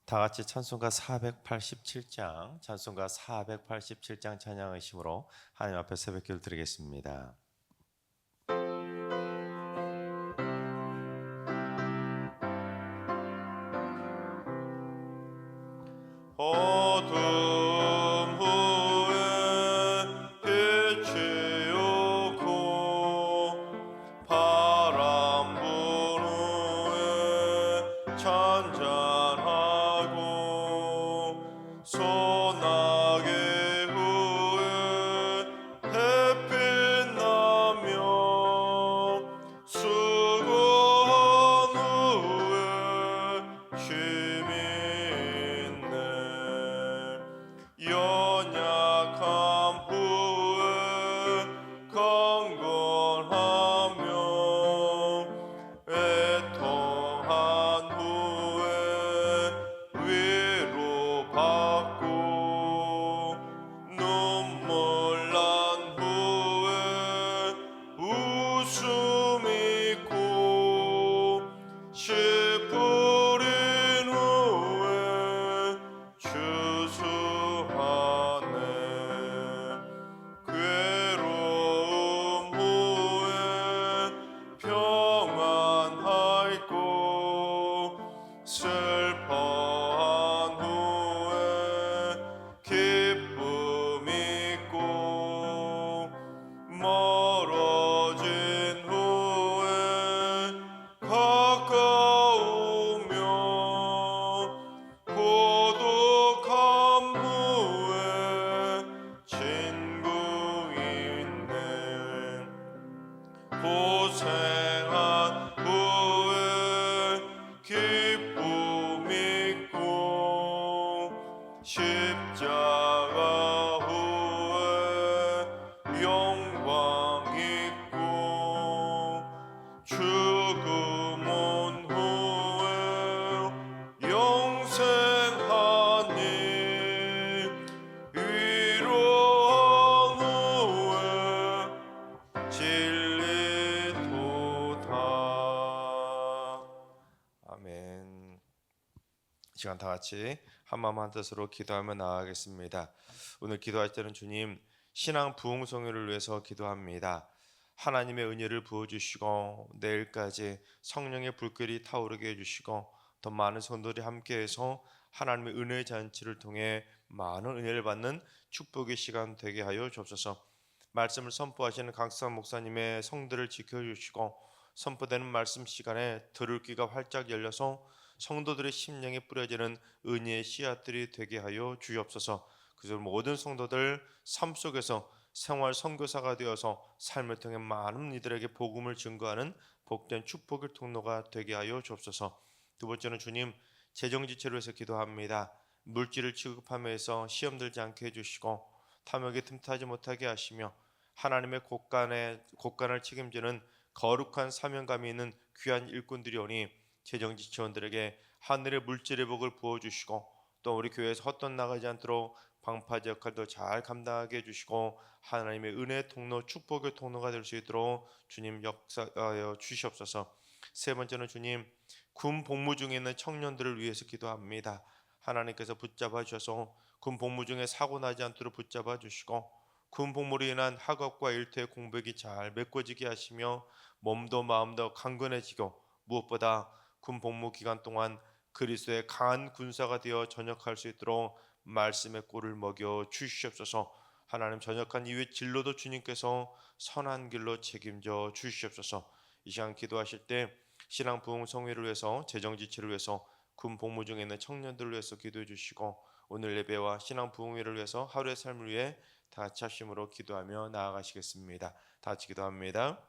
다 같이 찬송가 487장, 찬송가 487장 찬양하심으로 하나님 앞에 새벽기도를 드리겠습니다. 어둠 후에 빛이 오고 바람 분 후에 잔잔하고 소나기 후에 햇빛 나며 수고한 후에 쉼이 있네. 연약함 후에 강건하며 애통한 후에 위로받고 눈물 난 후에 웃음 있고 씨 뿌린 후에 추수하네. 괴로움 후에 평안하였고 슬퍼한 후에 기쁨 있고 멀어진 후에 가까우며 고독한 후에 친구 있네. 고생한 후에 기쁨 있고 십자가 후에 영광 있고 죽음 온 후에 영생하니 위로한 후에 진리도다. 아멘. 이 시간 다 같이 한마음 한뜻으로 기도하며 나아가겠습니다. 오늘 기도할 때는 주님 신앙 부흥성회를 위해서 기도합니다. 하나님의 은혜를 부어주시고 내일까지 성령의 불길이 타오르게 해주시고 더 많은 성도들이 함께해서 하나님의 은혜의 잔치를 통해 많은 은혜를 받는 축복의 시간 되게 하여 주옵소서. 말씀을 선포하시는 강수산 목사님의 성들을 지켜주시고 선포되는 말씀 시간에 들을 귀가 활짝 열려서 성도들의 심령에 뿌려지는 은혜의 씨앗들이 되게 하여 주옵소서. 그래서 모든 성도들 삶 속에서 생활 선교사가 되어서 삶을 통해 많은 이들에게 복음을 증거하는 복된 축복의 통로가 되게 하여 주옵소서. 두 번째는 주님 재정지체로 해서 기도합니다. 물질을 취급함에서 시험 들지 않게 해주시고 탐욕에 틈타지 못하게 하시며 하나님의 곳간을 책임지는 거룩한 사명감이 있는 귀한 일꾼들이 오니 재정지 지원들에게 하늘의 물질의 복을 부어주시고 또 우리 교회에서 헛돈 나가지 않도록 방파제 역할도 잘 감당하게 해주시고 하나님의 은혜의 통로 축복의 통로가 될 수 있도록 주님 역사하여 주시옵소서. 세 번째는 주님 군 복무 중에 있는 청년들을 위해서 기도합니다. 하나님께서 붙잡아 주셔서 군 복무 중에 사고 나지 않도록 붙잡아 주시고 군 복무로 인한 학업과 일터의 공백이 잘 메꿔지게 하시며 몸도 마음도 강건해지고 무엇보다 군 복무 기간 동안 그리스도의 강한 군사가 되어 전역할 수 있도록 말씀의 꼴을 먹여 주시옵소서. 하나님 전역한 이후의 진로도 주님께서 선한 길로 책임져 주시옵소서. 이 시간 기도하실 때 신앙 부흥 성회를 위해서 재정지체를 위해서 군 복무 중에 있는 청년들을 위해서 기도해 주시고 오늘 예배와 신앙 부흥회를 위해서 하루의 삶을 위해 다 같이 합심으로 기도하며 나아가시겠습니다. 다 같이 기도합니다.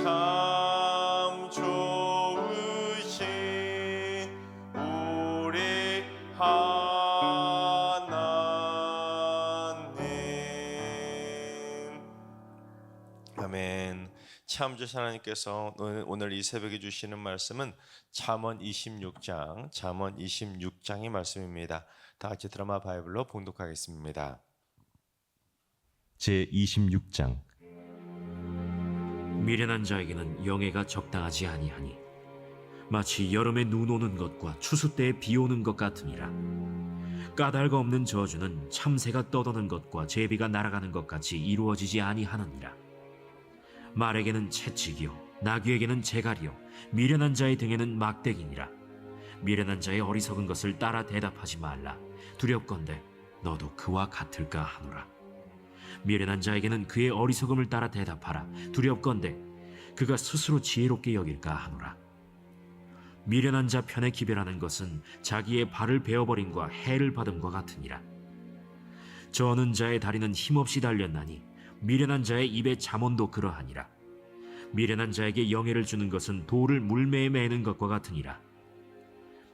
참 좋으신 우리 하나님. 아멘. 참 좋으신 하나님께서 오늘 이 새벽에 주시는 말씀은 잠언 26장의 말씀입니다. 다 같이 드라마 바이블로 봉독하겠습니다. 제26장. 미련한 자에게는 영예가 적당하지 아니하니 마치 여름에 눈 오는 것과 추수 때에 비 오는 것 같으니라. 까닭 없는 저주는 참새가 떠도는 것과 제비가 날아가는 것 같이 이루어지지 아니하느니라. 말에게는 채찍이요 나귀에게는 재갈이요 미련한 자의 등에는 막대기니라. 미련한 자의 어리석은 것을 따라 대답하지 말라. 두렵건대 너도 그와 같을까 하노라. 미련한 자에게는 그의 어리석음을 따라 대답하라. 두렵건대 그가 스스로 지혜롭게 여길까 하노라. 미련한 자 편에 기별하는 것은 자기의 발을 베어버림과 해를 받음과 같으니라. 저는 자의 다리는 힘없이 달렸나니 미련한 자의 입에 잠언도 그러하니라. 미련한 자에게 영예를 주는 것은 돌을 물매에 매는 것과 같으니라.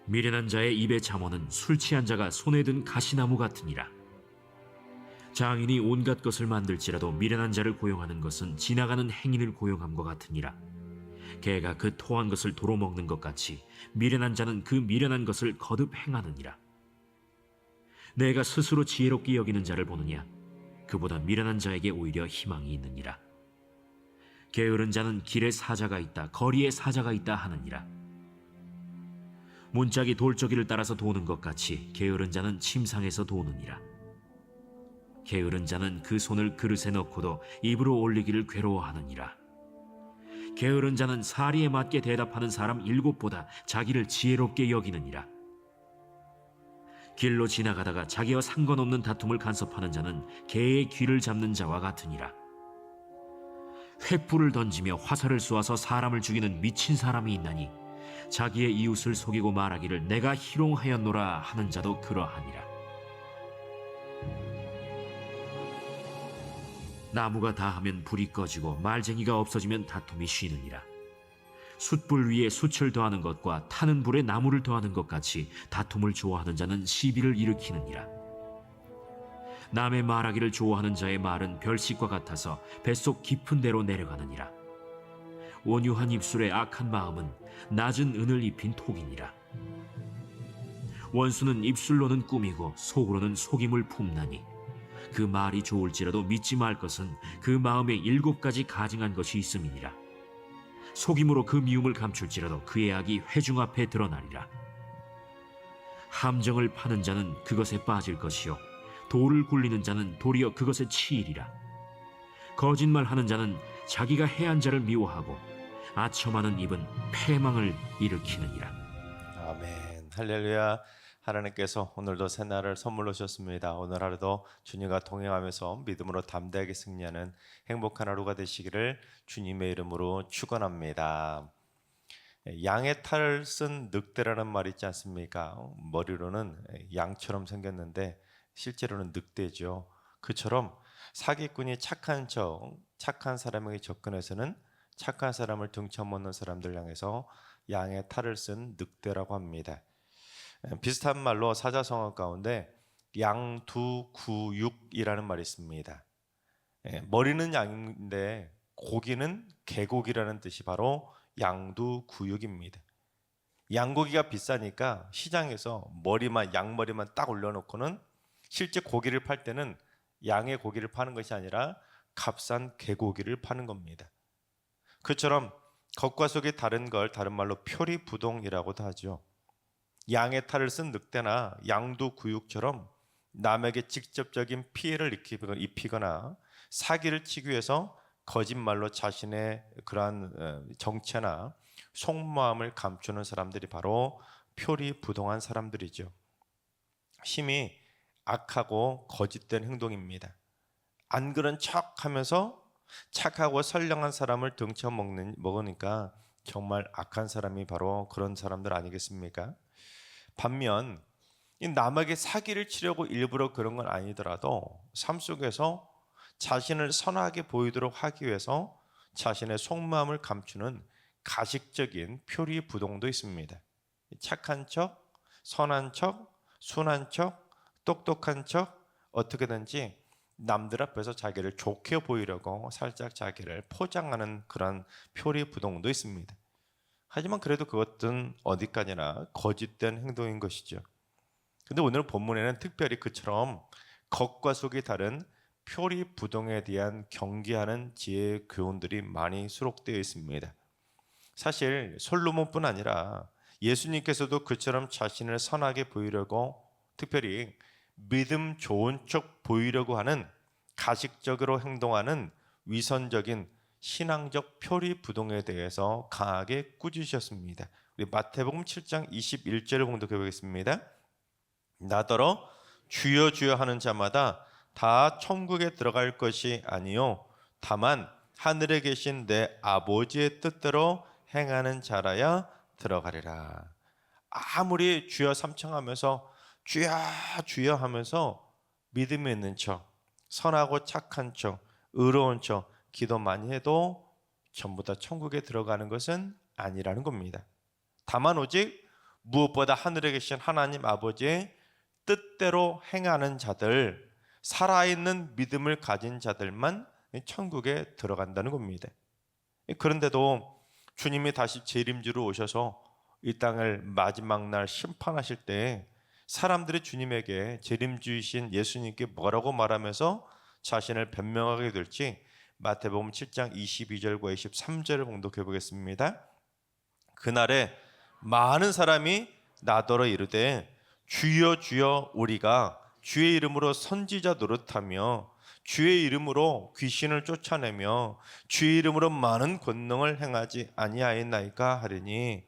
미련한 자의 입에 잠언은 술 취한 자가 손에 든 가시나무 같으니라. 장인이 온갖 것을 만들지라도 미련한 자를 고용하는 것은 지나가는 행인을 고용함과 같으니라. 개가 그 토한 것을 도로 먹는 것 같이 미련한 자는 그 미련한 것을 거듭 행하느니라. 내가 스스로 지혜롭게 여기는 자를 보느냐? 그보다 미련한 자에게 오히려 희망이 있느니라. 게으른 자는 길에 사자가 있다, 거리에 사자가 있다 하느니라. 문짝이 돌저기를 따라서 도는 것 같이 게으른 자는 침상에서 도느니라. 게으른 자는 그 손을 그릇에 넣고도 입으로 올리기를 괴로워하느니라. 게으른 자는 사리에 맞게 대답하는 사람 7보다 자기를 지혜롭게 여기느니라. 길로 지나가다가 자기와 상관없는 다툼을 간섭하는 자는 개의 귀를 잡는 자와 같으니라. 횃불을 던지며 화살을 쏘아서 사람을 죽이는 미친 사람이 있나니 자기의 이웃을 속이고 말하기를 내가 희롱하였노라 하는 자도 그러하니라. 나무가 다하면 불이 꺼지고 말쟁이가 없어지면 다툼이 쉬느니라. 숯불 위에 숯을 더하는 것과 타는 불에 나무를 더하는 것 같이 다툼을 좋아하는 자는 시비를 일으키느니라. 남의 말하기를 좋아하는 자의 말은 별식과 같아서 뱃속 깊은 데로 내려가느니라. 온유한 입술의 악한 마음은 낮은 은을 입힌 톡이니라. 원수는 입술로는 꾸미고 속으로는 속임을 품나니 그 말이 좋을지라도 믿지 말 것은 그 마음에 7가지 가증한 것이 있음이니라. 속임으로 그 미움을 감출지라도 그의 악이 회중 앞에 드러나리라. 함정을 파는 자는 그것에 빠질 것이요 돌을 굴리는 자는 도리어 그것에 치이리라. 거짓말하는 자는 자기가 해한 자를 미워하고 아첨하는 입은 패망을 일으키느니라. 아멘. 할렐루야. 하나님께서 오늘도 새날을 선물로 주셨습니다. 오늘 하루도 주님과 동행하면서 믿음으로 담대하게 승리하는 행복한 하루가 되시기를 주님의 이름으로 축원합니다. 양의 탈을 쓴 늑대라는 말이 있지 않습니까? 머리로는 양처럼 생겼는데 실제로는 늑대죠. 그처럼 사기꾼이 착한 사람에게 접근해서는 착한 사람을 등쳐먹는 사람들 향해서 양의 탈을 쓴 늑대라고 합니다. 비슷한 말로 사자성어 가운데 양두구육이라는 말이 있습니다. 머리는 양인데 고기는 개고기라는 뜻이 바로 양두구육입니다. 양고기가 비싸니까 시장에서 양머리만 딱 올려놓고는 실제 고기를 팔 때는 양의 고기를 파는 것이 아니라 값싼 개고기를 파는 겁니다. 그처럼 겉과 속이 다른 걸 다른 말로 표리부동이라고도 하죠. 양의 탈을 쓴 늑대나 양두구육처럼 남에게 직접적인 피해를 입히거나 사기를 치기 위해서 거짓말로 자신의 그러한 정체나 속마음을 감추는 사람들이 바로 표리부동한 사람들이죠. 힘이 악하고 거짓된 행동입니다. 안 그런 척하면서 착하고 선량한 사람을 등쳐먹으니까 정말 악한 사람이 바로 그런 사람들 아니겠습니까? 반면 남에게 사기를 치려고 일부러 그런 건 아니더라도 삶 속에서 자신을 선하게 보이도록 하기 위해서 자신의 속마음을 감추는 가식적인 표리부동도 있습니다. 착한 척, 선한 척, 순한 척, 똑똑한 척, 어떻게든지 남들 앞에서 자기를 좋게 보이려고 살짝 자기를 포장하는 그런 표리부동도 있습니다. 하지만 그래도 그것은 어디까지나 거짓된 행동인 것이죠. 근데 오늘 본문에는 특별히 그처럼 겉과 속이 다른 표리부동에 대한 경계하는 지혜의 교훈들이 많이 수록되어 있습니다. 사실 솔로몬뿐 아니라 예수님께서도 그처럼 자신을 선하게 보이려고 특별히 믿음 좋은 척 보이려고 하는 가식적으로 행동하는 위선적인 신앙적 표리부동에 대해서 강하게 꾸짖으셨습니다. 우리 마태복음 7장 21절을 봉독해 보겠습니다. 나더러 주여 주여 하는 자마다 다 천국에 들어갈 것이 아니요 다만 하늘에 계신 내 아버지의 뜻대로 행하는 자라야 들어가리라. 아무리 주여 삼청하면서 주여 주여 하면서 믿음이 있는 척, 선하고 착한 척, 의로운 척 기도 많이 해도 전부 다 천국에 들어가는 것은 아니라는 겁니다. 다만 오직 무엇보다 하늘에 계신 하나님 아버지의 뜻대로 행하는 자들, 살아있는 믿음을 가진 자들만 천국에 들어간다는 겁니다. 그런데도 주님이 다시 재림주로 오셔서 이 땅을 마지막 날 심판하실 때 사람들이 주님에게 재림주이신 예수님께 뭐라고 말하면서 자신을 변명하게 될지 마태복음 7장 22절과 23절을 봉독해 보겠습니다. 그날에 많은 사람이 나더러 이르되 주여 주여 우리가 주의 이름으로 선지자 노릇하며 주의 이름으로 귀신을 쫓아내며 주의 이름으로 많은 권능을 행하지 아니하였나이까 하리니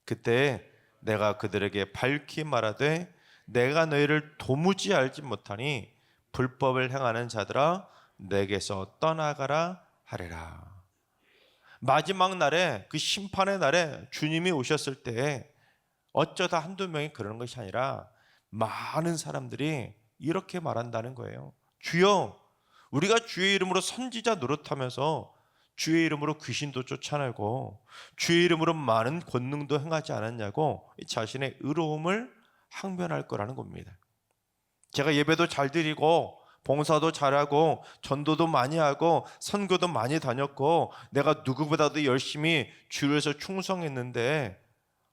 그때 내가 그들에게 밝히 말하되 내가 너희를 도무지 알지 못하니 불법을 행하는 자들아 내게서 떠나가라 하리라. 마지막 날에 그 심판의 날에 주님이 오셨을 때 어쩌다 한두 명이 그러는 것이 아니라 많은 사람들이 이렇게 말한다는 거예요. 주여 우리가 주의 이름으로 선지자 노릇하면서 주의 이름으로 귀신도 쫓아내고 주의 이름으로 많은 권능도 행하지 않았냐고 자신의 의로움을 항변할 거라는 겁니다. 제가 예배도 잘 드리고 봉사도 잘하고 전도도 많이 하고 선교도 많이 다녔고 내가 누구보다도 열심히 주에서 충성했는데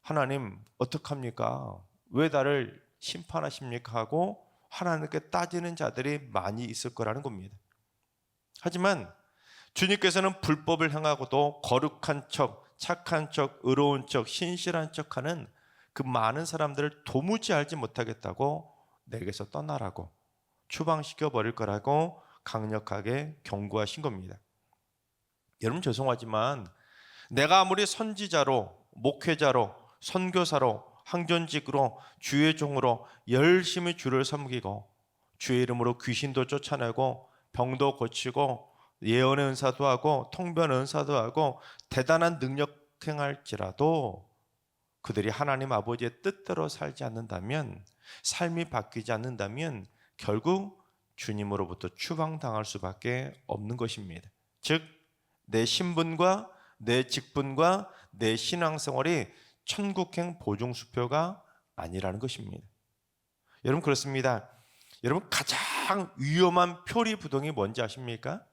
하나님 어떡합니까? 왜 나를 심판하십니까? 하고 하나님께 따지는 자들이 많이 있을 거라는 겁니다. 하지만 주님께서는 불법을 행하고도 거룩한 척, 착한 척, 의로운 척, 신실한 척하는 그 많은 사람들을 도무지 알지 못하겠다고 내게서 떠나라고 추방시켜 버릴 거라고 강력하게 경고하신 겁니다. 여러분 죄송하지만 내가 아무리 선지자로, 목회자로, 선교사로, 항전직으로, 주의 종으로 열심히 주를 섬기고 주의 이름으로 귀신도 쫓아내고 병도 고치고 예언의 은사도 하고 통변 은사도 하고 대단한 능력 행할지라도 그들이 하나님 아버지의 뜻대로 살지 않는다면, 삶이 바뀌지 않는다면 결국 주님으로부터 추방당할 수밖에 없는 것입니다. 즉 내 신분과 내 직분과 내 신앙생활이 천국행 보증수표가 아니라는 것입니다. 여러분 그렇습니다. 여러분 가장 위험한 표리부동이 뭔지 아십니까?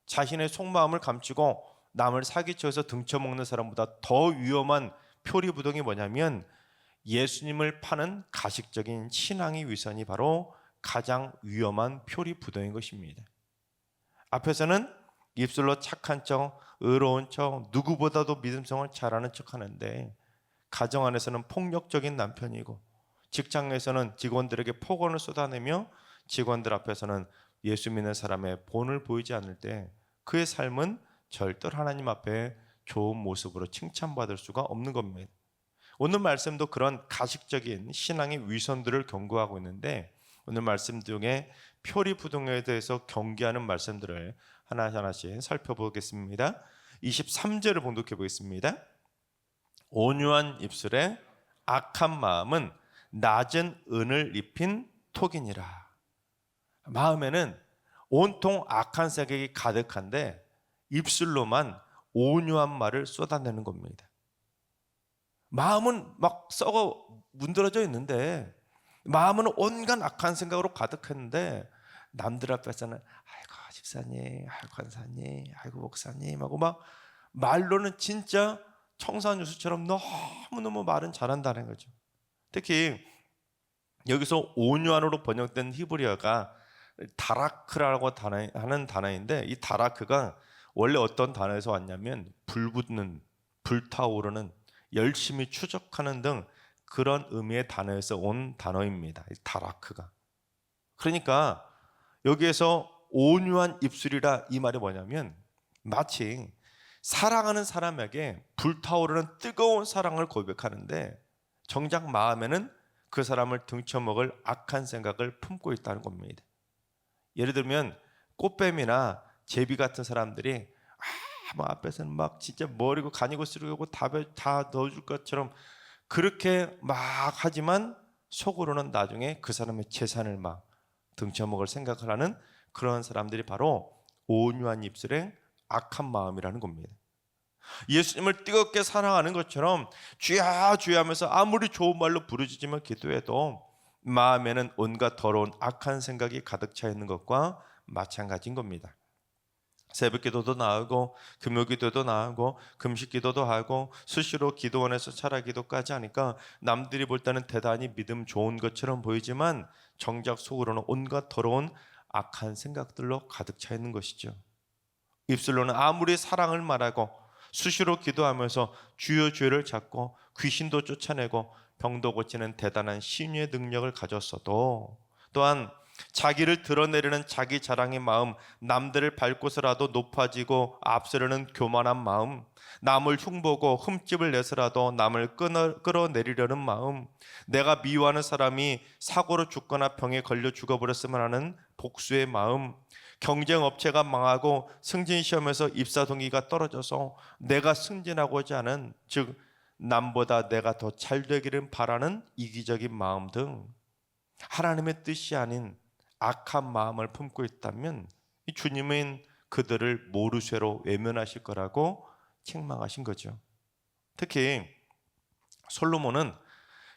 자신의 속마음을 감추고 남을 사기쳐서 등쳐먹는 사람보다 더 위험한 표리부동이 뭐냐면 예수님을 파는 가식적인 신앙의 위선이 바로 가장 위험한 표리부동인 것입니다. 앞에서는 입술로 착한 척, 의로운 척, 누구보다도 믿음성을 잘하는 척 하는데 가정 안에서는 폭력적인 남편이고 직장에서는 직원들에게 폭언을 쏟아내며 직원들 앞에서는 예수 믿는 사람의 본을 보이지 않을 때 그의 삶은 절대로 하나님 앞에 좋은 모습으로 칭찬받을 수가 없는 겁니다. 오늘 말씀도 그런 가식적인 신앙의 위선들을 경고하고 있는데 오늘 말씀 중에 표리부동에 대해서 경계하는 말씀들을 하나씩 살펴보겠습니다. 23절을 봉독해 보겠습니다. 온유한 입술에 악한 마음은 낮은 은을 입힌 톡이니라. 마음에는 온통 악한 생각이 가득한데 입술로만 온유한 말을 쏟아내는 겁니다. 마음은 막 썩어 문드러져 있는데, 마음은 온갖 악한 생각으로 가득했는데 남들 앞에서는 아이고 집사님, 아이고 권사님, 아이고 목사님 하고 막 말로는 진짜 청산유수처럼 너무너무 말은 잘한다는 거죠. 특히 여기서 온유한으로 번역된 히브리어가 다라크라고 하는 단어인데, 이 다라크가 원래 어떤 단어에서 왔냐면 불붙는, 불타오르는, 열심히 추적하는 등 그런 의미의 단어에서 온 단어입니다. 이 다라크가. 그러니까 여기에서 온유한 입술이라 이 말이 뭐냐면 마치 사랑하는 사람에게 불타오르는 뜨거운 사랑을 고백하는데 정작 마음에는 그 사람을 등쳐먹을 악한 생각을 품고 있다는 겁니다. 예를 들면 꽃뱀이나 제비 같은 사람들이 뭐 앞에서는 막 진짜 머리고 간이고 쓰리고 다 넣어줄 것처럼 그렇게 막 하지만 속으로는 나중에 그 사람의 재산을 막 등쳐먹을 생각을 하는 그런 사람들이 바로 온유한 입술의 악한 마음이라는 겁니다. 예수님을 뜨겁게 사랑하는 것처럼 주야 주야 하면서 아무리 좋은 말로 부르짖으며 기도해도 마음에는 온갖 더러운 악한 생각이 가득 차 있는 것과 마찬가지인 겁니다. 새벽 기도도 나오고 금요 기도도 나오고 금식 기도도 하고 수시로 기도원에서 차라 기도까지 하니까 남들이 볼 때는 대단히 믿음 좋은 것처럼 보이지만 정작 속으로는 온갖 더러운 악한 생각들로 가득 차 있는 것이죠. 입술로는 아무리 사랑을 말하고 수시로 기도하면서 주여 주여를 찾고 귀신도 쫓아내고 병도 고치는 대단한 신유의 능력을 가졌어도, 또한 자기를 드러내려는 자기 자랑의 마음, 남들을 밟고서라도 높아지고 앞서려는 교만한 마음, 남을 흉보고 흠집을 내서라도 남을 끌어내리려는 마음, 내가 미워하는 사람이 사고로 죽거나 병에 걸려 죽어버렸으면 하는 복수의 마음, 경쟁업체가 망하고 승진시험에서 입사 동기가 떨어져서 내가 승진하고자 하는, 즉 남보다 내가 더 잘되기를 바라는 이기적인 마음 등 하나님의 뜻이 아닌 악한 마음을 품고 있다면 주님은 그들을 모르쇠로 외면하실 거라고 책망하신 거죠. 특히 솔로몬은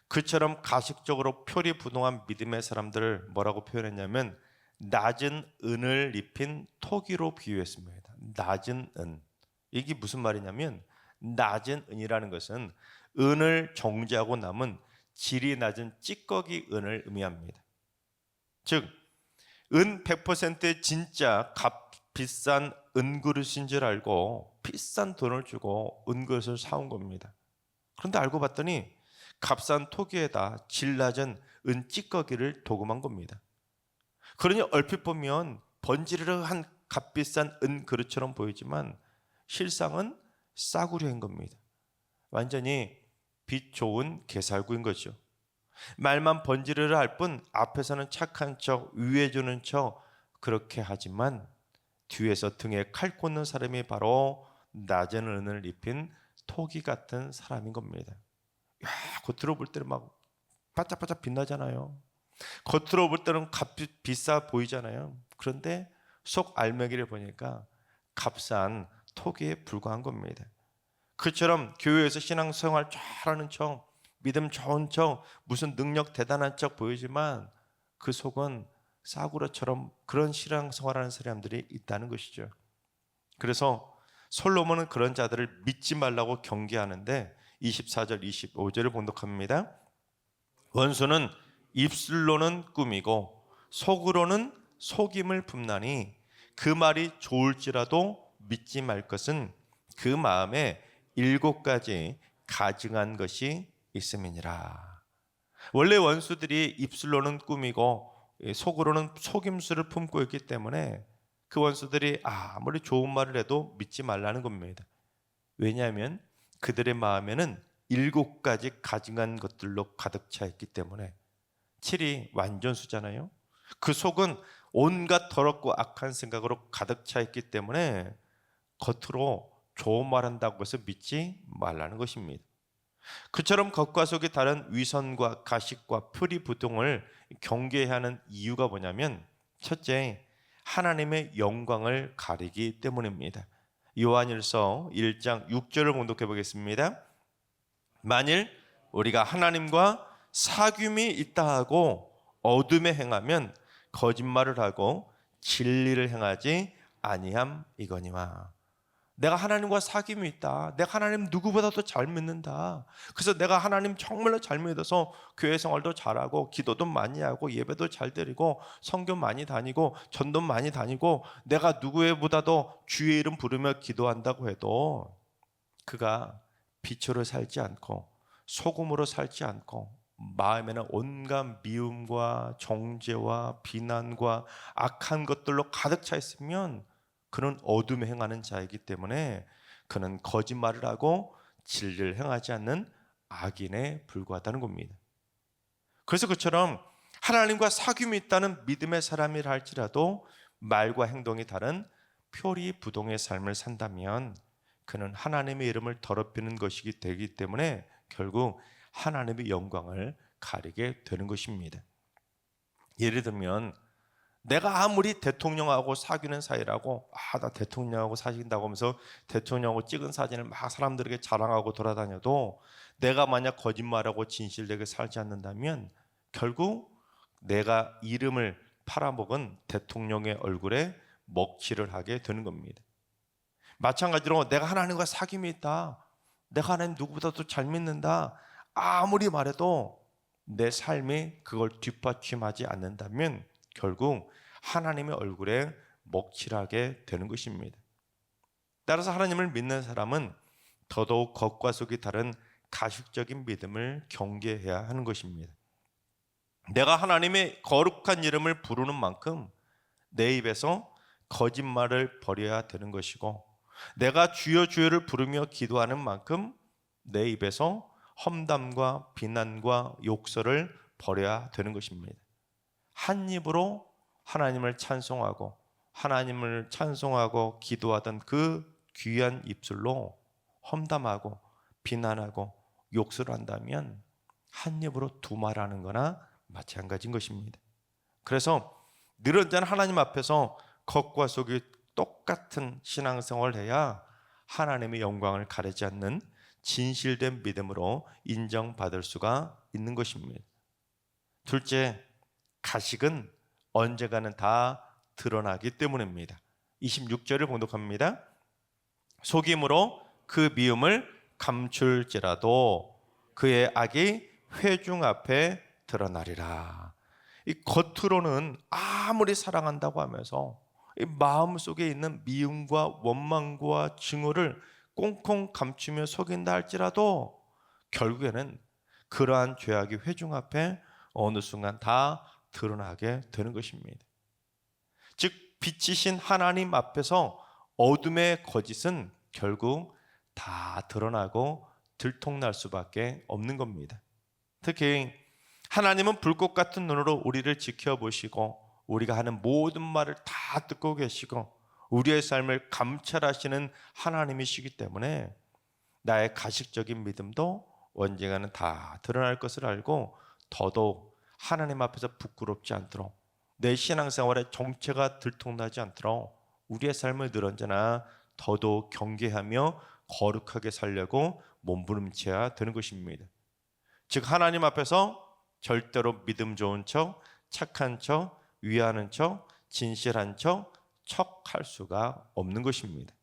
그처럼 가식적으로 표리부동한 믿음의 사람들을 뭐라고 표현했냐면 낮은 은을 입힌 토기로 비유했습니다. 낮은 은. 이게 무슨 말이냐면 낮은 은이라는 것은 은을 정제하고 남은 질이 낮은 찌꺼기 은을 의미합니다. 즉 은 100%의 진짜 비싼 은그릇인 줄 알고 비싼 돈을 주고 은그릇을 사온 겁니다. 그런데 알고 봤더니 값싼 토기에다 질 낮은 은 찌꺼기를 도금한 겁니다. 그러니 얼핏 보면 번지르르한 값비싼 은 그릇처럼 보이지만 실상은 싸구려인 겁니다. 완전히 빛 좋은 개살구인 거죠. 말만 번지르르 할 뿐 앞에서는 착한 척 위해주는 척 그렇게 하지만 뒤에서 등에 칼 꽂는 사람이 바로 낮은 은을 입힌 토기 같은 사람인 겁니다. 야, 겉으로 볼 때는 막 반짝반짝 빛나잖아요. 겉으로 볼 때는 비싸 보이잖아요. 그런데 속 알맹이를 보니까 값싼 토기에 불과한 겁니다. 그처럼 교회에서 신앙생활 잘하는 척, 믿음 좋은 척, 무슨 능력 대단한 척 보이지만 그 속은 싸구려처럼 그런 신앙생활하는 사람들이 있다는 것이죠. 그래서 솔로몬은 그런 자들을 믿지 말라고 경계하는데 24절 25절을 봉독합니다. 원수는 입술로는 꾸미고 속으로는 속임을 품나니 그 말이 좋을지라도 믿지 말 것은 그 마음에 7가지 가증한 것이 있음이니라. 원래 원수들이 입술로는 꾸미고 속으로는 속임수를 품고 있기 때문에 그 원수들이 아무리 좋은 말을 해도 믿지 말라는 겁니다. 왜냐하면 그들의 마음에는 7가지 가증한 것들로 가득 차 있기 때문에. 7이 완전수잖아요. 그 속은 온갖 더럽고 악한 생각으로 가득 차 있기 때문에 겉으로 좋은 말 한다고 해서 믿지 말라는 것입니다. 그처럼 겉과 속이 다른 위선과 가식과 표리부동을 경계해야 하는 이유가 뭐냐면 첫째, 하나님의 영광을 가리기 때문입니다. 요한일서 1장 6절을 봉독해 보겠습니다. 만일 우리가 하나님과 사귐이 있다 하고 어둠에 행하면 거짓말을 하고 진리를 행하지 아니함이거니와. 내가 하나님과 사귐이 있다. 내가 하나님 누구보다도 잘 믿는다. 그래서 내가 하나님 정말로 잘 믿어서 교회 생활도 잘하고 기도도 많이 하고 예배도 잘 드리고 성경 많이 다니고 전도 많이 다니고 내가 누구보다도 주의 이름 부르며 기도한다고 해도 그가 빛으로 살지 않고 소금으로 살지 않고 마음에는 온갖 미움과 정죄와 비난과 악한 것들로 가득 차 있으면 그는 어둠에 행하는 자이기 때문에 그는 거짓말을 하고 진리를 행하지 않는 악인에 불과하다는 겁니다. 그래서 그처럼 하나님과 사귐이 있다는 믿음의 사람이라 할지라도 말과 행동이 다른 표리부동의 삶을 산다면 그는 하나님의 이름을 더럽히는 것이기 되기 때문에 결국 하나님의 영광을 가리게 되는 것입니다. 예를 들면 내가 아무리 대통령하고 사귀는 사이라고 나 대통령하고 사귄다고 하면서 대통령하고 찍은 사진을 막 사람들에게 자랑하고 돌아다녀도 내가 만약 거짓말하고 진실되게 살지 않는다면 결국 내가 이름을 팔아먹은 대통령의 얼굴에 먹칠을 하게 되는 겁니다. 마찬가지로 내가 하나님과 사귐이 있다, 내가 하나님 누구보다도 잘 믿는다 아무리 말해도 내 삶이 그걸 뒷받침하지 않는다면 결국 하나님의 얼굴에 먹칠하게 되는 것입니다. 따라서 하나님을 믿는 사람은 더더욱 겉과 속이 다른 가식적인 믿음을 경계해야 하는 것입니다. 내가 하나님의 거룩한 이름을 부르는 만큼 내 입에서 거짓말을 버려야 되는 것이고, 내가 주여 주여를 부르며 기도하는 만큼 내 입에서 험담과 비난과 욕설을 버려야 되는 것입니다. 한 입으로 하나님을 찬송하고 기도하던 그 귀한 입술로 험담하고 비난하고 욕설한다면 한 입으로 두 말하는 거나 마찬가지인 것입니다. 그래서 늘 언제나 하나님 앞에서 겉과 속이 똑같은 신앙생활을 해야 하나님의 영광을 가리지 않는 진실된 믿음으로 인정받을 수가 있는 것입니다. 둘째, 가식은 언젠가는 다 드러나기 때문입니다. 26절을 봉독합니다. 속임으로 그 미움을 감출지라도 그의 악이 회중 앞에 드러나리라. 이 겉으로는 아무리 사랑한다고 하면서 이 마음속에 있는 미움과 원망과 증오를 꽁꽁 감추며 속인다 할지라도 결국에는 그러한 죄악이 회중 앞에 어느 순간 다 드러나게 되는 것입니다. 즉 빛이신 하나님 앞에서 어둠의 거짓은 결국 다 드러나고 들통날 수밖에 없는 겁니다. 특히 하나님은 불꽃 같은 눈으로 우리를 지켜보시고 우리가 하는 모든 말을 다 듣고 계시고 우리의 삶을 감찰하시는 하나님이시기 때문에 나의 가식적인 믿음도 언젠가는 다 드러날 것을 알고 더더욱 하나님 앞에서 부끄럽지 않도록 내 신앙생활의 정체가 들통나지 않도록 우리의 삶을 늘 언제나 더더욱 경계하며 거룩하게 살려고 몸부림쳐야 되는 것입니다. 즉 하나님 앞에서 절대로 믿음 좋은 척, 착한 척, 위하는 척, 진실한 척할 수가 없는 것입니다.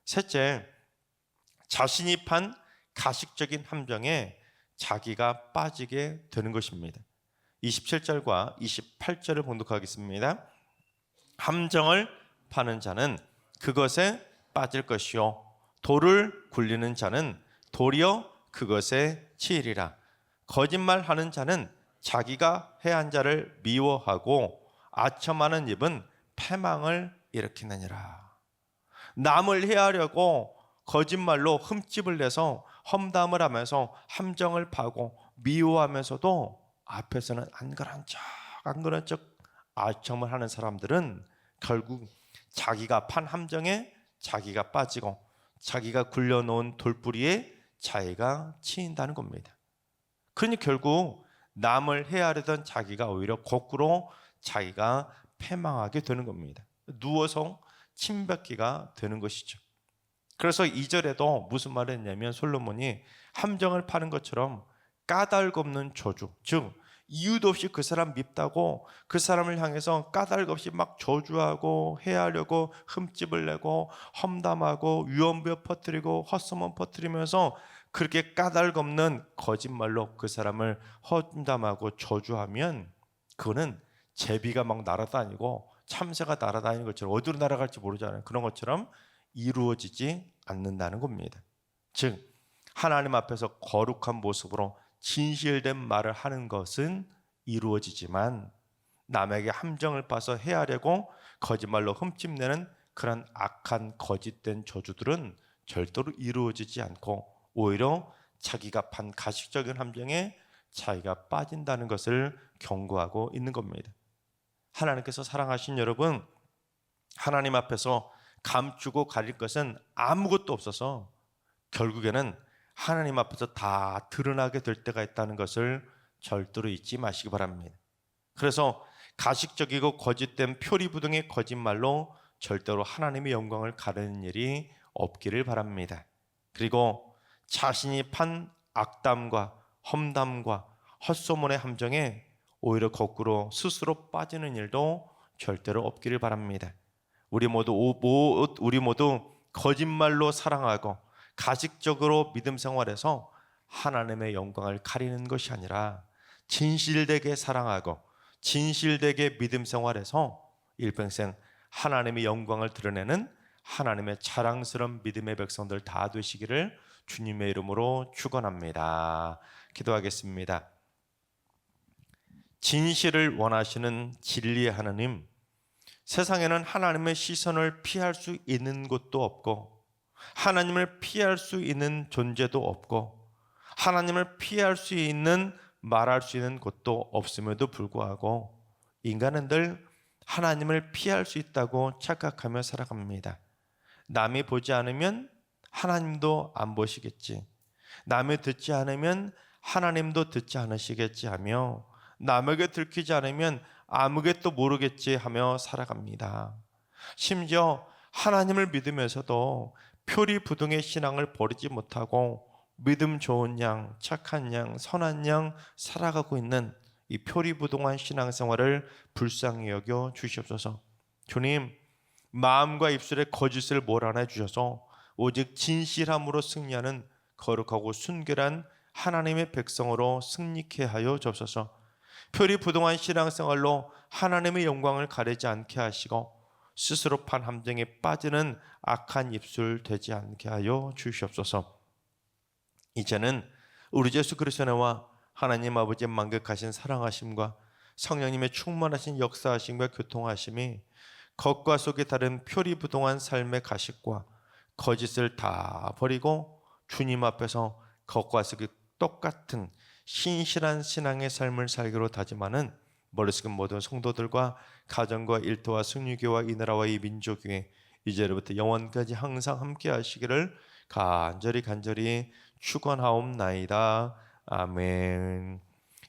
셋째, 자신이 판 가식적인 함정에 자기가 빠지게 되는 것입니다. 27절과 28절을 봉독하겠습니다. 함정을 파는 자는 그것에 빠질 것이요 돌을 굴리는 자는 도리어 그것에 치이리라. 거짓말하는 자는 자기가 해한 자를 미워하고 아첨하는 입은 패망을 일으키느니라. 남을 해하려고 거짓말로 흠집을 내서 험담을 하면서 함정을 파고 미워하면서도 앞에서는 안 그런 척 아첨을 하는 사람들은 결국 자기가 판 함정에 자기가 빠지고 자기가 굴려놓은 돌뿌리에 자기가 치인다는 겁니다. 그러니 결국 남을 해하려던 자기가 오히려 거꾸로 자기가 패망하게 되는 겁니다. 누워서 침 뱉기가 되는 것이죠. 그래서 2절에도 무슨 말을 했냐면 솔로몬이 함정을 파는 것처럼 까닭 없는 저주, 즉 이유도 없이 그 사람 밉다고 그 사람을 향해서 까닭 없이 막 저주하고 해하려고 흠집을 내고 험담하고 유언비어 퍼뜨리고 헛소문 퍼뜨리면서 그렇게 까닭 없는 거짓말로 그 사람을 험담하고 저주하면 그거는 제비가 막 날아다니고 참새가 날아다니는 것처럼 어디로 날아갈지 모르잖아요. 그런 것처럼 이루어지지 않는다는 겁니다. 즉 하나님 앞에서 거룩한 모습으로 진실된 말을 하는 것은 이루어지지만 남에게 함정을 봐서 해하려고 거짓말로 흠집내는 그런 악한 거짓된 저주들은 절대로 이루어지지 않고 오히려 자기가 판 가식적인 함정에 자기가 빠진다는 것을 경고하고 있는 겁니다. 하나님께서 사랑하신 여러분, 하나님 앞에서 감추고 가릴 것은 아무것도 없어서 결국에는 하나님 앞에서 다 드러나게 될 때가 있다는 것을 절대로 잊지 마시기 바랍니다. 그래서 가식적이고 거짓된 표리부동의 거짓말로 절대로 하나님의 영광을 가르는 일이 없기를 바랍니다. 그리고 자신이 판 악담과 험담과 헛소문의 함정에 오히려 거꾸로 스스로 빠지는 일도 절대로 없기를 바랍니다. 우리 모두 거짓말로 사랑하고 가식적으로 믿음 생활에서 하나님의 영광을 가리는 것이 아니라 진실되게 사랑하고 진실되게 믿음 생활에서 일평생 하나님의 영광을 드러내는 하나님의 자랑스러운 믿음의 백성들 다 되시기를 주님의 이름으로 축원합니다. 기도하겠습니다. 진실을 원하시는 진리의 하나님, 세상에는 하나님의 시선을 피할 수 있는 곳도 없고 하나님을 피할 수 있는 존재도 없고 하나님을 피할 수 있는 말할 수 있는 곳도 없음에도 불구하고 인간은 늘 하나님을 피할 수 있다고 착각하며 살아갑니다. 남이 보지 않으면 하나님도 안 보시겠지, 남이 듣지 않으면 하나님도 듣지 않으시겠지 하며 남에게 들키지 않으면 아무것도 모르겠지 하며 살아갑니다. 심지어 하나님을 믿으면서도 표리부동의 신앙을 버리지 못하고 믿음 좋은 양, 착한 양, 선한 양 살아가고 있는 이 표리부동한 신앙생활을 불쌍히 여겨 주시옵소서. 주님, 마음과 입술에 거짓을 몰아내 주셔서 오직 진실함으로 승리하는 거룩하고 순결한 하나님의 백성으로 승리케 하여 주옵소서. 표리부동한 신앙생활로 하나님의 영광을 가리지 않게 하시고 스스로 판 함정에 빠지는 악한 입술 되지 않게 하여 주시옵소서. 이제는 우리 예수 그리스도와 하나님 아버지의 만극하신 사랑하심과 성령님의 충만하신 역사하심과 교통하심이 겉과 속이 다른 표리부동한 삶의 가식과 거짓을 다 버리고 주님 앞에서 겉과 속이 똑같은 신실한 신앙의 삶을 살기로 다짐하는 머릿속 모든 성도들과 가정과 일터와 승리교와 이 나라와 이 민족에 이제로부터 영원까지 항상 함께 하시기를 간절히 축원하옵나이다. 아멘.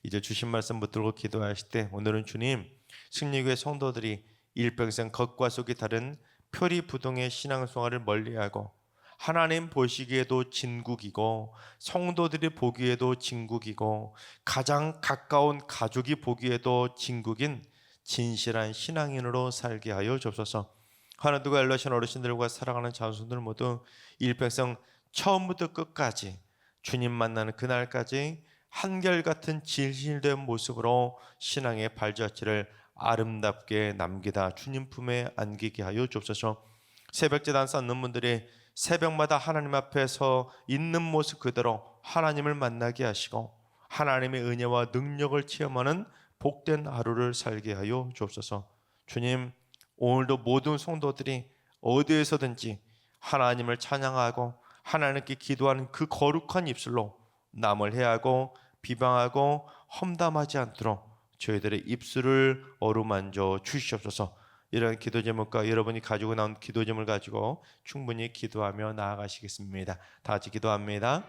이제 주신 말씀 붙들고 기도하실 때 오늘은 주님, 승리교회 성도들이 일평생 겉과 속이 다른 표리부동의 신앙생활을 멀리하고 하나님 보시기에도 진국이고 성도들이 보기에도 진국이고 가장 가까운 가족이 보기에도 진국인 진실한 신앙인으로 살게 하여 주옵소서. 하나님과 엘러신 어르신들과 사랑하는 자손들 모두 일평생 처음부터 끝까지 주님 만나는 그날까지 한결같은 진실된 모습으로 신앙의 발자취를 아름답게 남기다 주님 품에 안기게 하여 주옵소서. 새벽제단 쌓는 분들이 새벽마다 하나님 앞에서 있는 모습 그대로 하나님을 만나게 하시고 하나님의 은혜와 능력을 체험하는 복된 하루를 살게 하여 주옵소서. 주님, 오늘도 모든 성도들이 어디에서든지 하나님을 찬양하고 하나님께 기도하는 그 거룩한 입술로 남을 해하고 비방하고 험담하지 않도록 저희들의 입술을 어루만져 주시옵소서. 이런 기도 제목과 여러분이 가지고 나온 기도 제목을 가지고 충분히 기도하며 나아가시겠습니다. 다 같이 기도합니다.